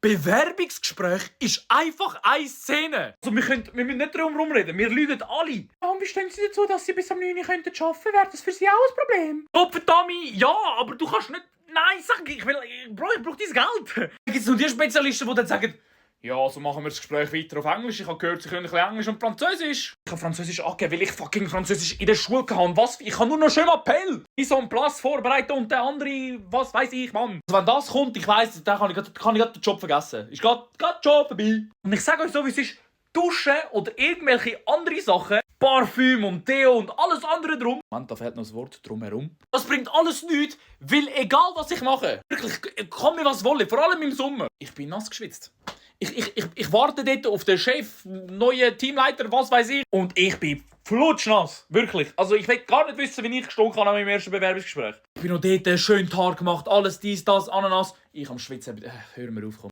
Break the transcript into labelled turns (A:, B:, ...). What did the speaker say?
A: Bewerbungsgespräch ist einfach eine Szene. Also wir müssen nicht darum rumreden, wir lügen alle.
B: Ja, und wie stehen Sie dazu, dass Sie bis am 9 Uhr arbeiten könnten? Wäre das für Sie auch ein Problem?
A: Gottverdammt, ja, aber du kannst nicht... Nein, sag ich brauche dein Geld. Gibt es noch die Spezialisten, die dann sagen, ja, so machen wir das Gespräch weiter auf Englisch. Ich habe gehört, Sie können ein bisschen Englisch und Französisch. Ich habe Französisch angegeben, weil ich fucking Französisch in der Schule hatte. Was? Ich habe nur noch schön Appell. Ich so einen Platz vorbereiten und der andere, was weiß ich, Mann. Also wenn das kommt, ich weiss, dann kann ich den Job vergessen. Ist gerade Job vorbei. Und ich sage euch so, wie es ist. Duschen oder irgendwelche andere Sachen, Parfüm und Deo und alles andere drum. Mann, da fehlt noch das Wort drumherum. Das bringt alles nichts, weil egal was ich mache, wirklich, komm mir was wolle, vor allem im Sommer. Ich bin nass geschwitzt. Ich warte dort auf den Chef, neuen Teamleiter, was weiß ich. Und ich bin flutschnass. Wirklich. Also ich will gar nicht wissen, wie ich gestunken habe an meinem ersten Bewerbungsgespräch. Ich bin noch dort, schön Tag gemacht, alles dies, das, Ananas. Ich am Schwitzen. Hör mir auf, komm.